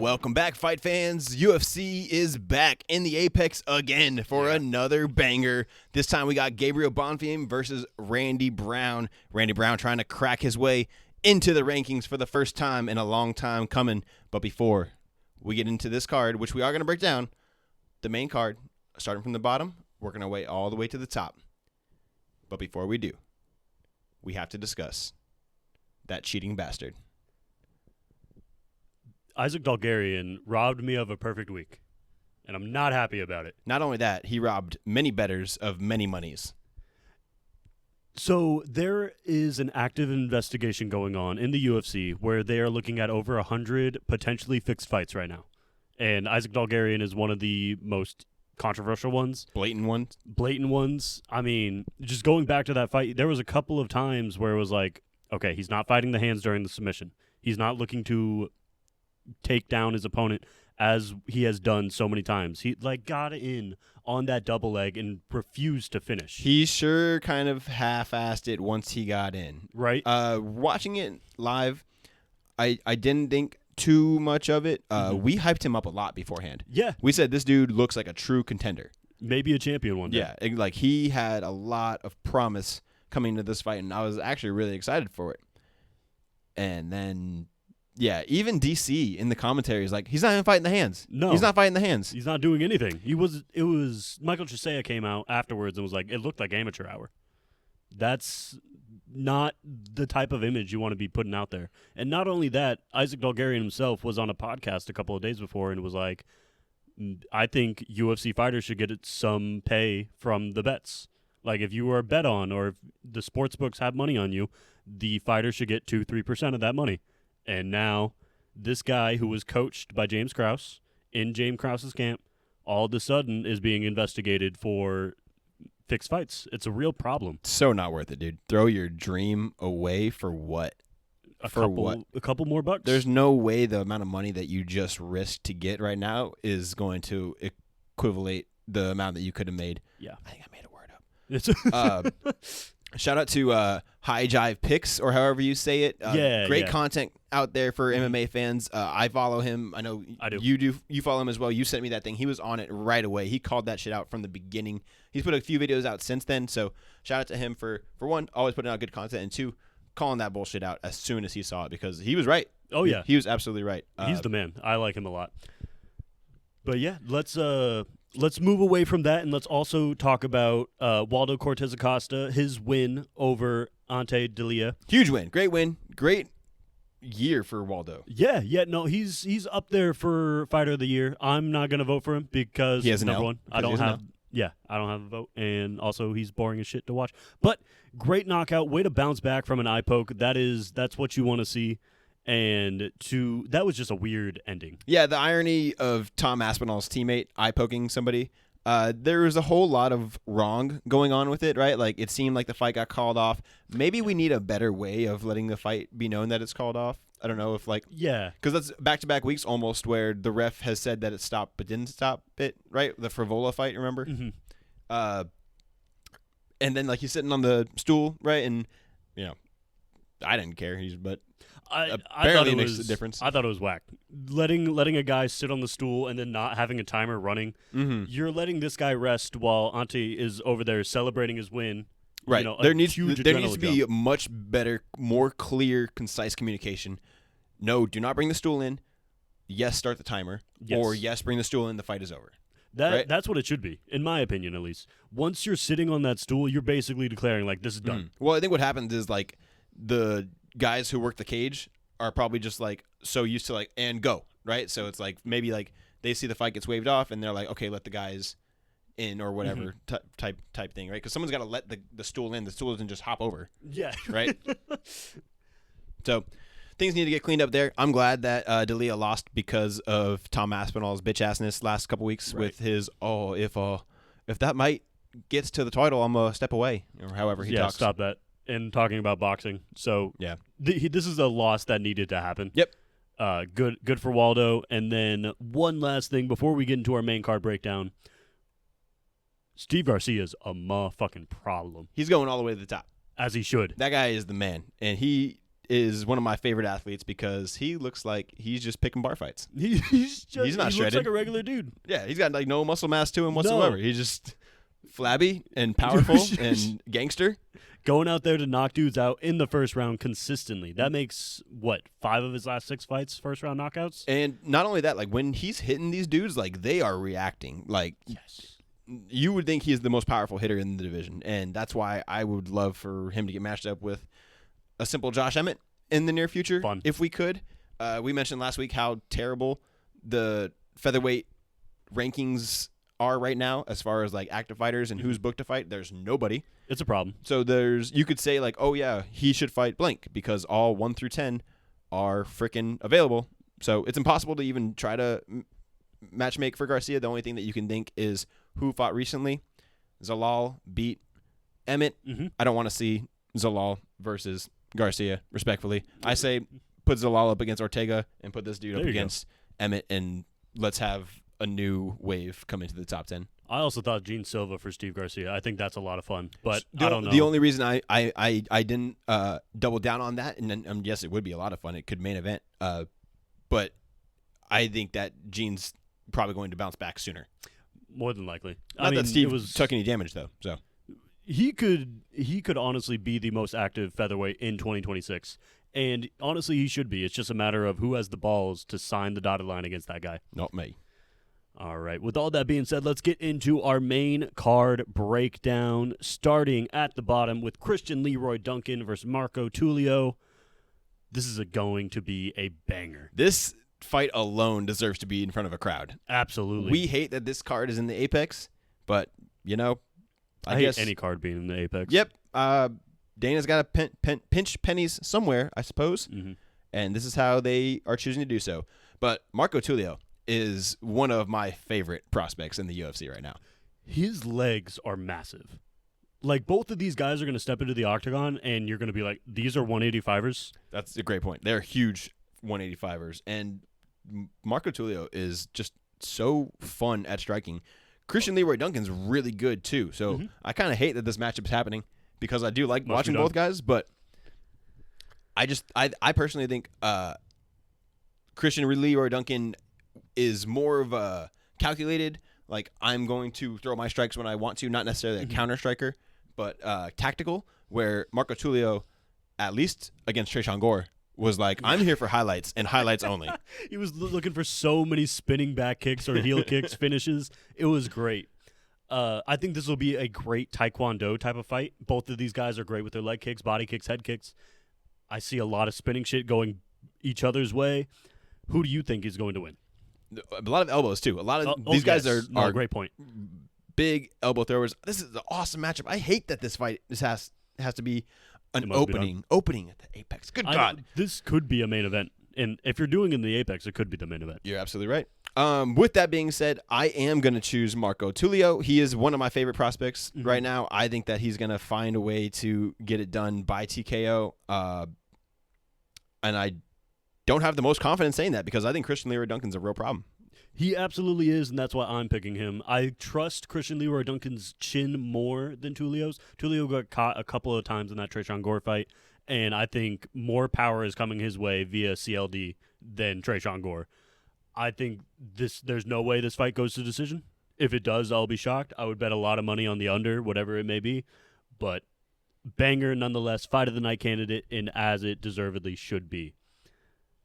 Welcome back, fight fans. UFC is back in the Apex again for another banger. This time we got Gabriel Bonfim versus Randy Brown. Randy Brown trying to crack his way into the rankings for the first time in a long time coming. But before we get into this card, which we are going to break down, the main card, starting from the bottom, working our way all the way to the top. But before we do, we have to discuss that cheating bastard. Isaac Dalgarian robbed me of a perfect week, and I'm not happy about it. Not only that, he robbed many bettors of many monies. So there is an active investigation going on in the UFC where they are looking at over 100 potentially fixed fights right now. And Isaac Dalgarian is one of the most controversial ones. Blatant ones. I mean, just going back to that fight, there was a couple of times where it was like, okay, he's not fighting the hands during the submission. He's not looking to take down his opponent as he has done so many times. He got in on that double leg and refused to finish. He sure kind of half-assed it once he got in. Right. Watching it live, I didn't think too much of it. We hyped him up a lot beforehand. Yeah. We said this dude looks like a true contender. Maybe a champion one day. Yeah, he had a lot of promise coming into this fight, and I was actually really excited for it. And then, yeah, even DC in the commentary is like, he's not even fighting the hands. No. He's not fighting the hands. He's not doing anything. It was Michael Chisea came out afterwards and was like, it looked like amateur hour. That's not the type of image you want to be putting out there. And not only that, Isaac Dalgarian himself was on a podcast a couple of days before and was like, I think UFC fighters should get some pay from the bets. Like, if you are bet on or if the sports books have money on you, the fighter should get 2-3% of that money. And now this guy who was coached by James Krause in James Krause's camp all of a sudden is being investigated for fixed fights. It's a real problem. So not worth it, dude. Throw your dream away for what? A couple more bucks. There's no way the amount of money that you just risked to get right now is going to equivalate the amount that you could have made. Yeah. I think I made a word up. It's Shout out to High Jive Picks, or however you say it. Great content out there for MMA fans. I follow him. I know I do. You do. You follow him as well. You sent me that thing. He was on it right away. He called that shit out from the beginning. He's put a few videos out since then. So shout out to him for one, always putting out good content, and two, calling that bullshit out as soon as he saw it, because he was right. Oh, yeah. He was absolutely right. He's the man. I like him a lot. But yeah, let's move away from that, and let's also talk about Waldo Cortez Acosta, his win over Ante Delia. Huge win. Great win. Great year for Waldo. Yeah, no, he's up there for Fighter of the Year. I'm not going to vote for him because he has number one, I don't have a vote, and also he's boring as shit to watch. But great knockout, way to bounce back from an eye poke. That's what you want to see. And that was just a weird ending. Yeah, the irony of Tom Aspinall's teammate eye-poking somebody, there was a whole lot of wrong going on with it, right? Like, it seemed like the fight got called off. Maybe we need a better way of letting the fight be known that it's called off. I don't know if, yeah. Because that's back-to-back weeks almost where the ref has said that it stopped but didn't stop it, right? The Frivola fight, remember? Mm-hmm. And then, he's sitting on the stool, right? And, I didn't care, but... apparently it makes a difference. I thought it was whack. Letting a guy sit on the stool and then not having a timer running. Mm-hmm. You're letting this guy rest while Ante is over there celebrating his win. Right. There needs to be a much better, more clear, concise communication. No, do not bring the stool in. Yes, start the timer. Yes. Or yes, bring the stool in. The fight is over. That's what it should be, in my opinion, at least. Once you're sitting on that stool, you're basically declaring, this is done. Well, I think what happens is, the guys who work the cage are probably just so used to and go, right? So it's maybe they see the fight gets waved off and they're like, okay, let the guys in or whatever type thing, right? Because someone's got to let the stool in. The stool doesn't just hop over. Yeah. Right? So things need to get cleaned up there. I'm glad that Delia lost because of Tom Aspinall's bitch-assness last couple weeks with his, if that might gets to the title, I'm a step away, or however he talks. Yeah, stop that. And talking about boxing. So yeah, this is a loss that needed to happen. Yep. Good for Waldo. And then one last thing before we get into our main card breakdown. Steve Garcia's a motherfucking problem. He's going all the way to the top. As he should. That guy is the man. And he is one of my favorite athletes because he looks like he's just picking bar fights. He's not He shredded. looks like a regular dude. Yeah, he's got like no muscle mass to him whatsoever. No. He's just flabby and powerful and gangster. Going out there to knock dudes out in the first round consistently. That makes, 5 of his last 6 fights first-round knockouts? And not only that, like when he's hitting these dudes, like they are reacting. Like Yes. you would think he is the most powerful hitter in the division. And that's why I would love for him to get matched up with a simple Josh Emmett in the near future. Fun. If we could. We mentioned last week how terrible the featherweight rankings are right now as far as like active fighters and who's booked to fight. There's nobody. It's a problem. So you could say like, oh yeah, he should fight blank because all 1 through 10 are freaking available. So it's impossible to even try to match make for Garcia. The only thing that you can think is who fought recently. Zalal beat Emmett. Mm-hmm. I don't want to see Zalal versus Garcia, respectfully. I say put Zalal up against Ortega and put this dude up against Emmett, and let's have a new wave come into the top 10. I also thought Gene Silva for Steve Garcia. I think that's a lot of fun, but I don't know. The only reason I didn't double down on that, and then yes, it would be a lot of fun. It could main event, but I think that Gene's probably going to bounce back sooner. More than likely. Not that Steve took any damage though. So he could honestly be the most active featherweight in 2026, and honestly, he should be. It's just a matter of who has the balls to sign the dotted line against that guy. not me. All right. With all that being said, let's get into our main card breakdown, starting at the bottom with Christian Leroy Duncan versus Marco Tulio. This is going to be a banger. This fight alone deserves to be in front of a crowd. Absolutely. We hate that this card is in the Apex, but I guess hate any card being in the Apex. Yep. Dana's got to pinch pennies somewhere, I suppose, and this is how they are choosing to do so. But Marco Tulio is one of my favorite prospects in the UFC right now. His legs are massive. Like, both of these guys are going to step into the octagon, and you're going to be like, these are 185ers? That's a great point. They're huge 185ers, and Marco Tulio is just so fun at striking. Christian Leroy Duncan's really good, too. So I kind of hate that this matchup is happening because I do like watching both guys, but I personally think Christian Leroy Duncan is more of a calculated, like I'm going to throw my strikes when I want to, not necessarily a counter striker, but tactical, where Marco Tulio, at least against Tresean Gore, was like, I'm here for highlights and highlights only. He was looking for so many spinning back kicks or heel kicks, finishes. It was great. I think this will be a great Taekwondo type of fight. Both of these guys are great with their leg kicks, body kicks, head kicks. I see a lot of spinning shit going each other's way. Who do you think is going to win? A lot of elbows, too. A lot of these guys are great point. Big elbow throwers. This is an awesome matchup. I hate that this fight has to be an opening at the Apex. Good God. This could be a main event. And if you're doing in the Apex, it could be the main event. You're absolutely right. With that being said, I am going to choose Marco Tulio. He is one of my favorite prospects right now. I think that he's going to find a way to get it done by TKO. And I don't have the most confidence saying that because I think Christian Leroy Duncan's a real problem. He absolutely is, and that's why I'm picking him. I trust Christian Leroy Duncan's chin more than Tulio's. Tulio got caught a couple of times in that Tresean Gore fight, and I think more power is coming his way via CLD than Tresean Gore. I think there's no way this fight goes to decision. If it does, I'll be shocked. I would bet a lot of money on the under, whatever it may be. But banger nonetheless, fight of the night candidate, and as it deservedly should be.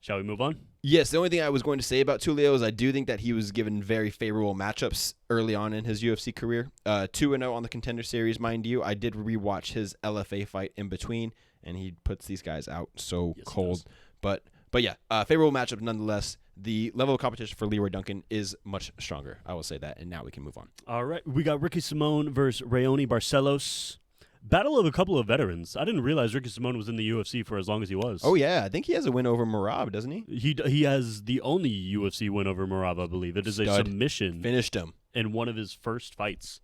Shall we move on? Yes, the only thing I was going to say about Tulio is I do think that he was given very favorable matchups early on in his UFC career. 2-0 on the Contender Series, mind you. I did rewatch his LFA fight in between, and he puts these guys out so cold. But yeah, favorable matchup nonetheless. The level of competition for Leroy Duncan is much stronger. I will say that, and now we can move on. All right, we got Ricky Simone versus Raoni Barcelos. Battle of a couple of veterans. I didn't realize Ricky Simone was in the UFC for as long as he was. Oh, yeah. I think he has a win over Merab, doesn't he? He has the only UFC win over Merab, I believe. It is a submission. Finished him. In one of his first fights.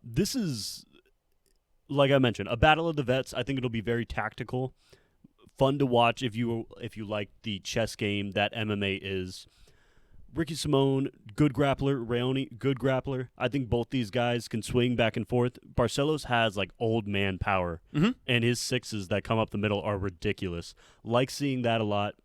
This is, like I mentioned, a battle of the vets. I think it'll be very tactical. Fun to watch if you like the chess game that MMA is. Ricky Simone, good grappler. Raoni, good grappler. I think both these guys can swing back and forth. Barcelos has like old man power, and his sixes that come up the middle are ridiculous. Like seeing that a lot,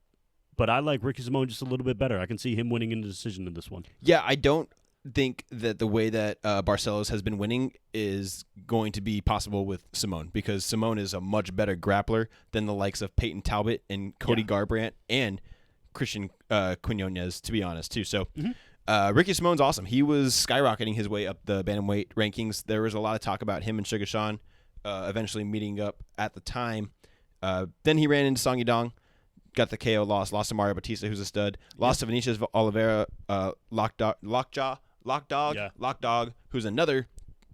but I like Ricky Simone just a little bit better. I can see him winning in the decision in this one. Yeah, I don't think that the way that Barcelos has been winning is going to be possible with Simone, because Simone is a much better grappler than the likes of Peyton Talbot and Cody Garbrandt and Christian Quinones, to be honest, too. So Ricky Simone's awesome. He was skyrocketing his way up the bantamweight rankings. There was a lot of talk about him and Sugar Sean eventually meeting up at the time. Then he ran into Song Yadong, got the KO loss, lost to Mario Batista, who's a stud, lost to Vinicius Oliveira, Lockdog, who's another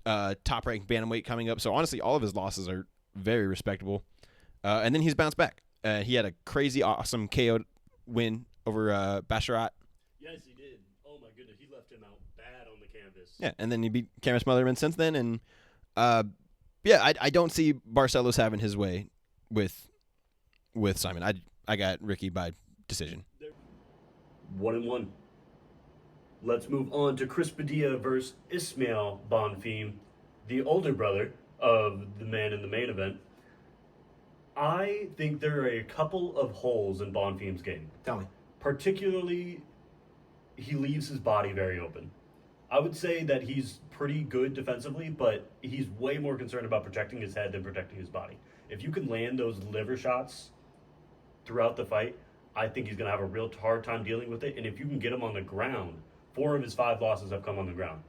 top-ranked bantamweight coming up. So honestly, all of his losses are very respectable. And then he's bounced back. He had a crazy, awesome KO win over Basharat. Yes, he did. Oh, my goodness. He left him out bad on the canvas. Yeah, and then he beat Cameron Smotherman since then. And, I don't see Barcelos having his way with Simon. I got Ricky by decision. 1-1. Let's move on to Chris Padilla versus Ismail Bonfim, the older brother of the man in the main event. I think there are a couple of holes in Bonfim's game. Tell me. Particularly, he leaves his body very open. I would say that he's pretty good defensively, but he's way more concerned about protecting his head than protecting his body. If you can land those liver shots throughout the fight, I think he's going to have a real hard time dealing with it. And if you can get him on the ground, 4 of his 5 losses have come on the ground.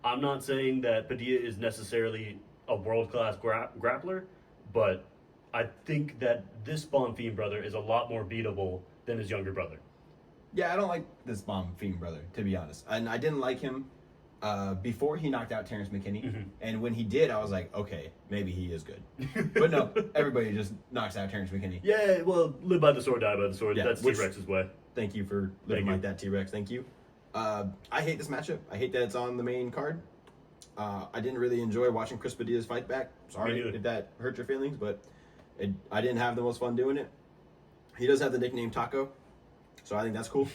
I'm not saying that Padilla is necessarily a world-class grappler, but I think that this Bonfim brother is a lot more beatable than his younger brother. Yeah, I don't like this Bonfim brother, to be honest. And I didn't like him before he knocked out Terrence McKinney. And when he did, I was like, okay, maybe he is good. But no, everybody just knocks out Terrence McKinney. Yeah, well, live by the sword, die by the sword. Yeah, that's T-Rex's way. Thank you for living like that, T-Rex. Thank you. I hate this matchup. I hate that it's on the main card. I didn't really enjoy watching Chris Padilla's fight back. Sorry if that hurt your feelings, but I didn't have the most fun doing it. He does have the nickname Taco, so I think that's cool.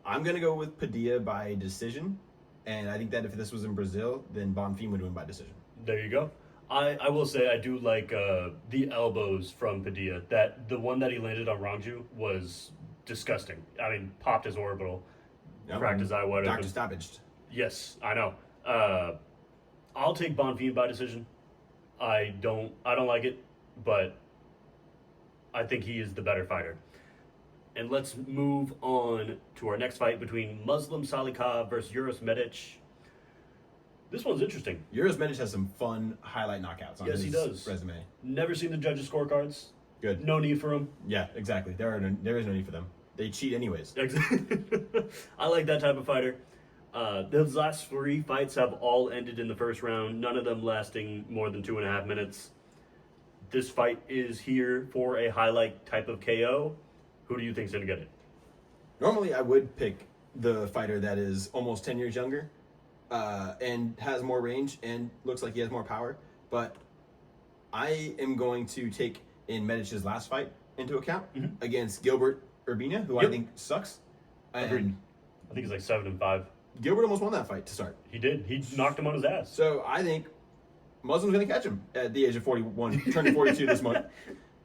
I'm going to go with Padilla by decision, and I think that if this was in Brazil, then Bonfim would win by decision. There you go. I will say I do like the elbows from Padilla. That the one that he landed on Rangju was disgusting. I mean, popped his orbital, cracked his eye wide open. Dr. Stoppaged. Yes, I know. I'll take Bonfim by decision. I don't like it, but I think he is the better fighter. And let's move on to our next fight between Muslim Salikov versus Uros Medic. This one's interesting. Uros Medic has some fun highlight knockouts on his resume. Never seen the judges' scorecards. Good. No need for them. Yeah, exactly. There is no need for them. They cheat anyways. I like that type of fighter. Those last 3 fights have all ended in the first round, none of them lasting more than 2.5 minutes. This fight is here for a highlight type of KO. Who do you think's going to get it? Normally, I would pick the fighter that is almost 10 years younger and has more range and looks like he has more power. But I am going to take in Medic's last fight into account against Gilbert Urbina, who I think sucks. And I think he's like 7-5. Gilbert almost won that fight to start. He did. He knocked him on his ass. So I think Muslim's going to catch him at the age of 41, turning 42 this month.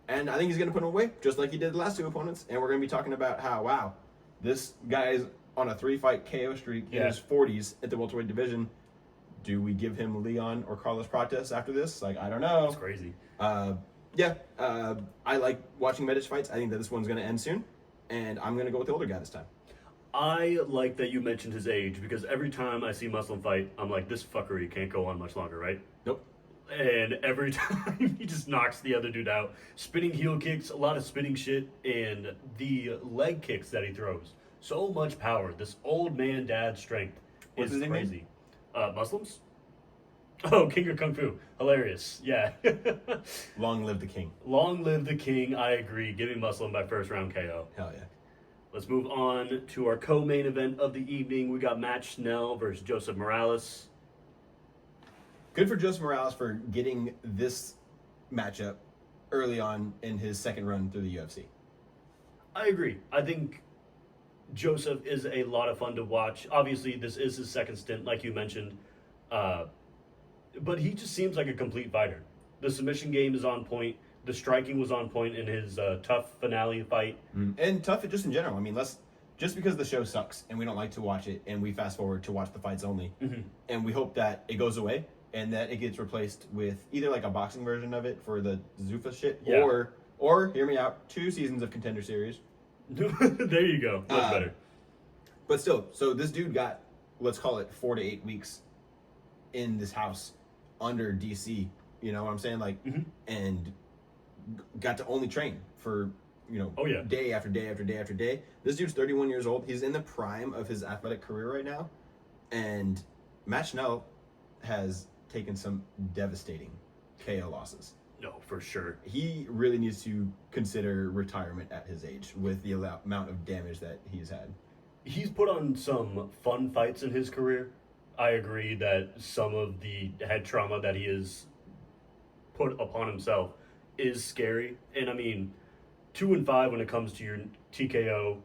And I think he's going to put him away, just like he did the last 2 opponents. And we're going to be talking about how, wow, this guy's on a 3-fight KO streak in his 40s at the welterweight division. Do we give him Leon or Carlos Prates after this? Like, I don't know. That's crazy. I like watching Medic fights. I think that this one's going to end soon. And I'm going to go with the older guy this time. I like that you mentioned his age, because every time I see Muslim fight, I'm like, this fuckery can't go on much longer, right? Nope. And every time he just knocks the other dude out. Spinning heel kicks, a lot of spinning shit, and the leg kicks that he throws. So much power. This old man dad strength is crazy. Muslims? Oh, King of Kung Fu. Hilarious. Yeah. Long live the king. Long live the king. I agree. Giving Muslim by first round KO. Hell yeah. Let's move on to our co-main event of the evening. We got Matt Schnell versus Joseph Morales. Good for Joseph Morales for getting this matchup early on in his second run through the UFC. I agree. I think Joseph is a lot of fun to watch. Obviously, this is his second stint, like you mentioned. But he just seems like a complete fighter. The submission game is on point. The striking was on point in his tough finale fight. And tough just in general. I mean, just because the show sucks and we don't like to watch it and we fast forward to watch the fights only, and we hope that it goes away and that it gets replaced with either like a boxing version of it for the Zuffa shit, or hear me out, 2 seasons of Contender Series. There you go. Much better. But still, so this dude got, let's call it 4 to 8 weeks in this house under DC. You know what I'm saying? Like, and got to only train for, day after day after day after day. This dude's 31 years old. He's in the prime of his athletic career right now. And Matt Schnell has taken some devastating KO losses. No, for sure. He really needs to consider retirement at his age with the amount of damage that he's had. He's put on some fun fights in his career. I agree that some of the head trauma that he has put upon himself is scary. And I mean, 2-5 when it comes to your TKO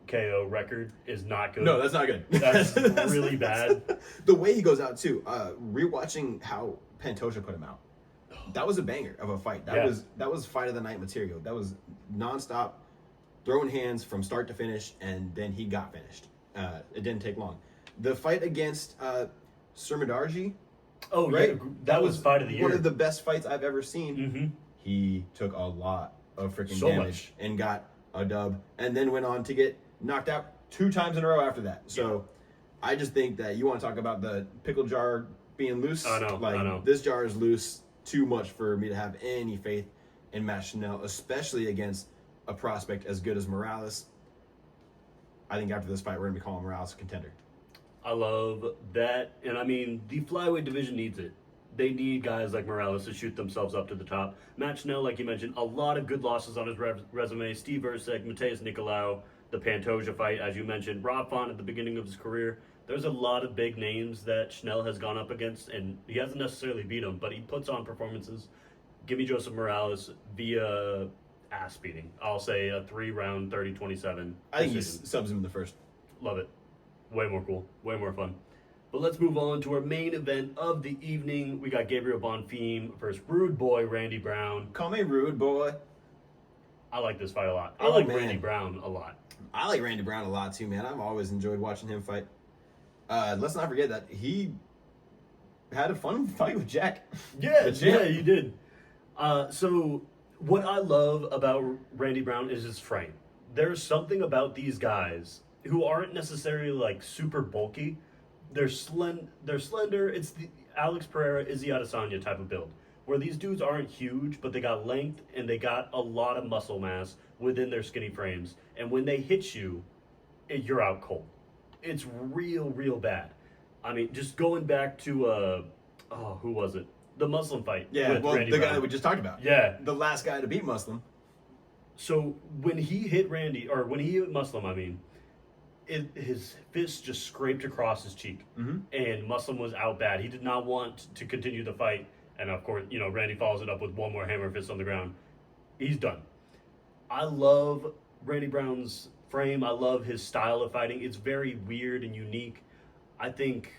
KO record is not good. No, that's not good. That's really bad. The way he goes out too, rewatching how Pantoja put him out. That was a banger of a fight. That was fight of the night material. That was nonstop, throwing hands from start to finish, and then he got finished. It didn't take long. The fight against Surmadarji. Oh, right? Yeah, that was fight of the year. One of the best fights I've ever seen. He took a lot of freaking damage and got a dub, and then went on to get knocked out 2 times in a row after that. So I just think that you want to talk about the pickle jar being loose. I know. This jar is loose too much for me to have any faith in Matt Schnell, especially against a prospect as good as Morales. I think after this fight, we're going to be calling Morales a contender. I love that. And I mean, the flyweight division needs it. They need guys like Morales to shoot themselves up to the top. Matt Schnell, like you mentioned, a lot of good losses on his resume. Steve Erceg, Mateus Nicolau, the Pantoja fight, as you mentioned. Rob Font at the beginning of his career. There's a lot of big names that Schnell has gone up against, and he hasn't necessarily beat them, but he puts on performances. Give me Joseph Morales via ass beating. I'll say a 3-round 30-27. I think he subs him in the first. Love it. Way more cool. Way more fun. But let's move on to our main event of the evening. We got Gabriel Bonfim versus Rude Boy Randy Brown. Call me Rude Boy. I like this fight a lot. I like Randy Brown a lot. I like Randy Brown a lot too, man. I've always enjoyed watching him fight. Let's not forget that he had a fun fight with Jack. Yeah, you did. So what I love about Randy Brown is his frame. There's something about these guys who aren't necessarily like super bulky. They're slender. It's the Alex Pereira, Izzy Adesanya type of build, where these dudes aren't huge, but they got length and they got a lot of muscle mass within their skinny frames. And when they hit you, you're out cold. It's real bad. I mean, just going back to who was it? The Muslim fight. Yeah, well, Randy the Brown. guy that we just talked about. Yeah, the last guy to beat Muslim. So when he hit Muslim, I mean, his fist just scraped across his cheek, and Muslim was out bad. He did not want to continue the fight, and of course, Randy follows it up with one more hammer fist on the ground. He's done. I love Randy Brown's frame. I love his style of fighting. It's very weird and unique. I think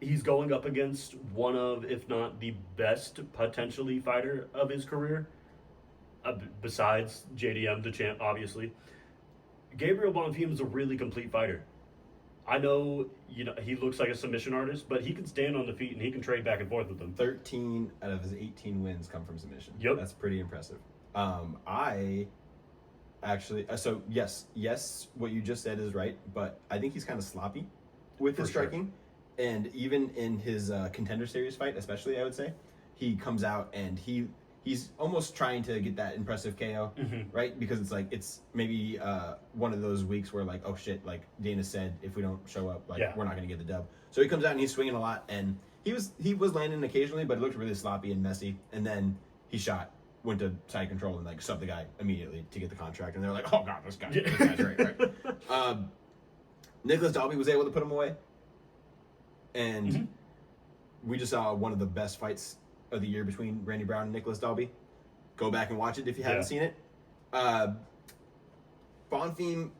he's going up against one of, if not the best, potentially fighter of his career, besides JDM, the champ, obviously. Gabriel Bonfim is a really complete fighter. I know, he looks like a submission artist, but he can stand on the feet and he can trade back and forth with them. 13 out of his 18 wins come from submission. Yep. That's pretty impressive. I actually, so yes, what you just said is right, but I think he's kind of sloppy with his striking. Sure. And even in his Contender Series fight, especially, I would say, he comes out and he's almost trying to get that impressive KO, right? Because it's maybe one of those weeks where oh shit, like Dana said, if we don't show up, we're not going to get the dub. So he comes out and he's swinging a lot, and he was landing occasionally, but it looked really sloppy and messy. And then he went to side control and subbed the guy immediately to get the contract. And they're like, oh god, this guy's right. Nicholas Dalby was able to put him away, and we just saw one of the best fights of the year between Randy Brown and Nicholas Dalby. Go back and watch it if you haven't seen it. Bonfim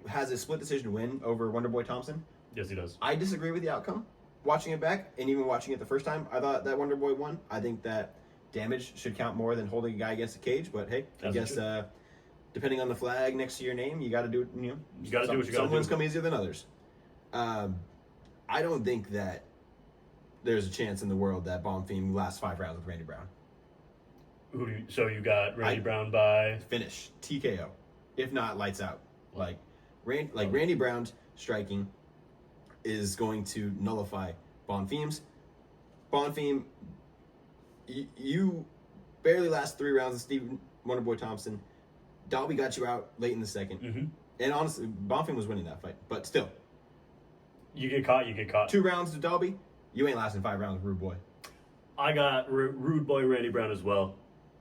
has a split decision win over Wonderboy Thompson. Yes, he does. I disagree with the outcome. Watching it back, and even watching it the first time, I thought that Wonderboy won. I think that damage should count more than holding a guy against a cage, but hey, I guess depending on the flag next to your name, you got to do it. You got to do what you got to do. Some wins come easier than others. I don't think that there's a chance in the world that Bonfim lasts 5 rounds with Randy Brown. So you got Randy Brown by finish TKO, if not lights out. Like Randy Brown's striking is going to nullify Bonfim's. Bonfim, you barely last 3 rounds with Stephen Wonderboy Thompson. Dalby got you out late in the second. Mm-hmm. And honestly, Bonfim was winning that fight. But still. You get caught, you get caught. 2 rounds to Dalby, you ain't lasting 5 rounds with Rude Boy. I got Rude Boy Randy Brown as well.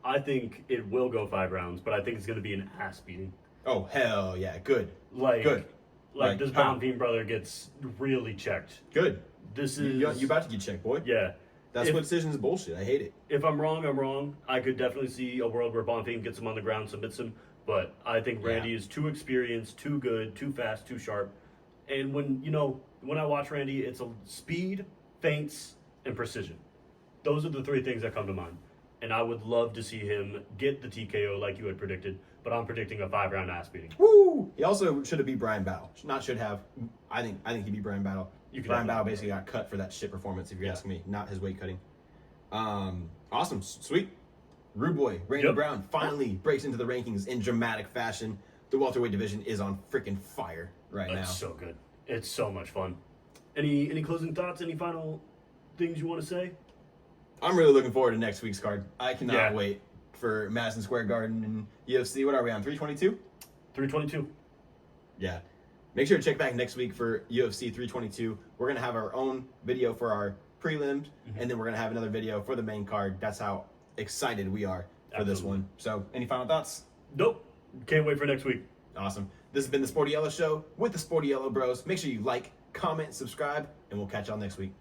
I think it will go 5 rounds, but I think it's going to be an ass beating. Oh, hell yeah. Good. Good. Like this Bonfim brother gets really checked. Good. This is... You about to get checked, boy. Yeah. That's what decision is bullshit. I hate it. If I'm wrong, I'm wrong. I could definitely see a world where Bonfim gets him on the ground, submits him, but I think Randy is too experienced, too good, too fast, too sharp. And when I watch Randy, it's a speed, feints, and precision. Those are the 3 things that come to mind. And I would love to see him get the TKO like you had predicted, but I'm predicting a 5-round ass beating. Woo! He also should have beat Brian Battle. Should have. I think he beat Brian Battle. Brian Battle basically got cut for that shit performance, if you're asking me, not his weight cutting. Awesome, sweet. Rude Boy Randy Brown finally breaks into the rankings in dramatic fashion. The welterweight division is on freaking fire now. It's so good. It's so much fun. Any closing thoughts? Any final things you want to say? I'm really looking forward to next week's card. I cannot wait for Madison Square Garden and UFC. What are we on, 322? 322. Yeah. Make sure to check back next week for UFC 322. We're going to have our own video for our prelims, and then we're going to have another video for the main card. That's how excited we are for this one. So, any final thoughts? Nope. Can't wait for next week. Awesome. This has been the Sportiello Show with the Sportiello Bros. Make sure you like, comment, subscribe, and we'll catch y'all next week.